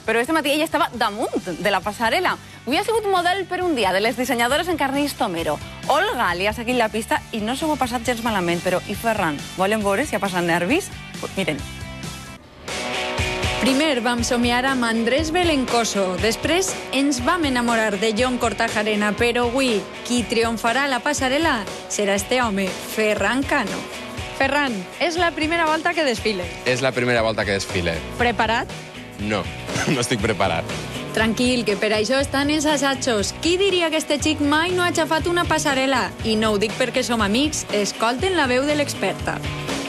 però este matí ella estava damunt de la passarel·la. Avui ha sigut model per un dia de les dissenyadores Encarnís Tomero. Olga li ha seguit la pista i no s'ho ha passat gens malament, però i Ferran, volen veure si ha passat nervis? Miren. Primer vam somiar amb Andrés Belencoso, després ens vam enamorar de Jon Kortajarena, però avui qui triomfarà a la passarel·la serà este home, Ferran Cano. Ferran, és la primera volta que desfile. És la primera volta que desfile. Preparat? No, no estic preparat. Tranquil, que per això estan els assajos. Qui diria que este xic mai no ha aixafat una passarel·la? I no ho dic perquè som amics, escolten la veu de l'experta.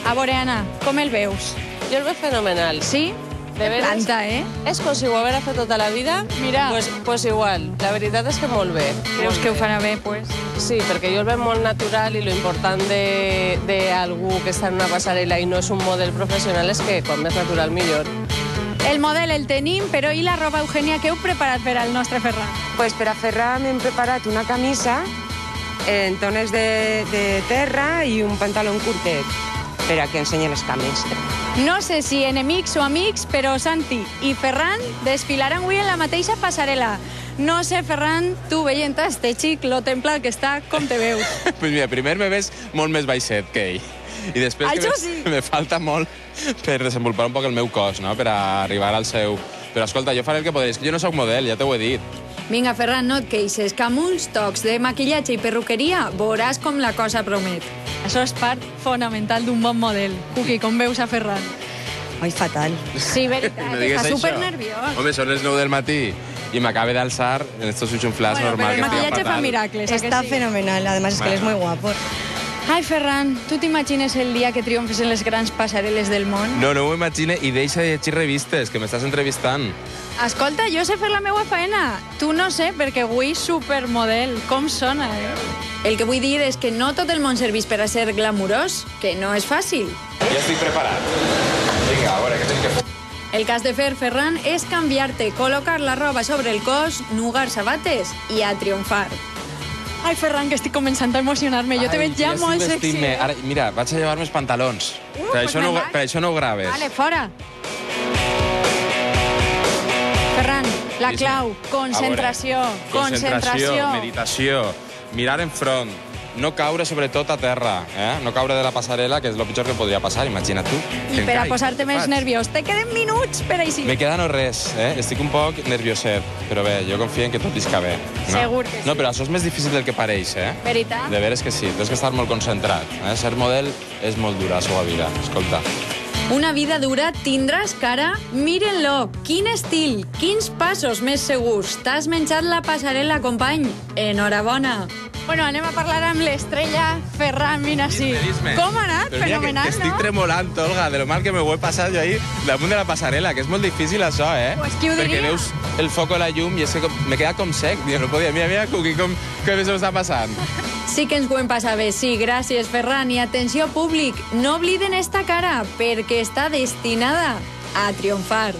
A veure, Anna, com el veus? Jo el veig fenomenal. Sí? De veres, planta, eh? És com si ho haguera fet tota la vida. Mira. Pues igual. La veritat és que molt bé. Creus que ho farà bé, pues? Sí, perquè jo el veig molt natural i lo important d'algú que està en una passarel·la i no és un model professional és que quan més natural millor. El model el tenim, però i la roba, Eugènia, que heu preparat per al nostre Ferran? Pues per a Ferran hem preparat una camisa en tones de terra i un pantaló curtet per a que ensenyi les cames. No sé si enemics o amics, però Santi i Ferran desfilaran avui en la mateixa passarel·la. No sé, Ferran, tu veient este xic, lo templat que està, com te veus? Pues mira, primer me ves molt més baixet que ell. I després que me falta molt per desenvolupar un poc el meu cos, no? Per arribar al seu... Però escolta, jo faré el que podré. És que jo no sóc model, ja t'ho he dit. Vinga, Ferran, no et queixes, que amb uns tocs de maquillatge i perruqueria veuràs com la cosa promet. Això és part fonamental d'un bon model. Cuqui, com veus a Ferran? Ai, fatal. Sí, veritat, està supernerviós. Home, són les 9 del matí i m'acabe d'alçar en estos xuxunflats normal. Però el maquillatge fa miracles. Está fenomenal, además es que él es muy guapo. Ai, Ferran, tu t'imagines el dia que triomfes en les grans passarel·les del món? No, no m'ho imagine i deixa de llegir revistes, que m'estàs entrevistant. Escolta, jo sé fer la meva feina. Tu no sé, perquè avui supermodel. Com sona, eh? El que vull dir és que no tot el món serveix per a ser glamurós, que no és fàcil. Ja estic preparat. Vinga, a veure, què tinc que fer? El que has de fer, Ferran, és canviar-te, col·locar la roba sobre el cos, nugar sabates i a triomfar. Ai, Ferran, que estic començant a emocionar-me. Jo te veig ja molt sexy. Ara, mira, vaig a llevar-me els pantalons. Per això no ho graves. Vale, fora. Ferran, la clau, concentració. Concentració, meditació, mirar enfront, no caure sobretot a terra, no caure de la passarel·la, que és el pitjor que podria passar, imagina't tu. I per a posar-te més nerviós, te queden minuts per així. Me queda no res, estic un poc nervioset, però bé, jo confio en que tot isca bé. Segur que sí. No, però això és més difícil del que pareix, Veritat? De veres que sí, tens que estar molt concentrat. Ser model és molt dura, la seva vida, escolta. Una vida dura tindràs cara? Miren-lo, quin estil, quins passos més segurs. T'has menjat la passarel·la, company. Enhorabona. Bueno, anem a parlar amb l'estrella Ferran, vine així. Com ha anat? Fenomenal, no? Estic tremolant, Olga, de lo mal que me ho he passat jo ahir damunt de la passarel·la, que és molt difícil això, Pues qui ho diria? Perquè veus el foc o la llum i és que me queda com sec, no podia. Mira, Cuqui, com que bé s'ho està passant. Sí que ens ho hem passat bé, sí, gràcies, Ferran. I atenció, públic, no obliden esta cara, perquè està destinada a triomfar.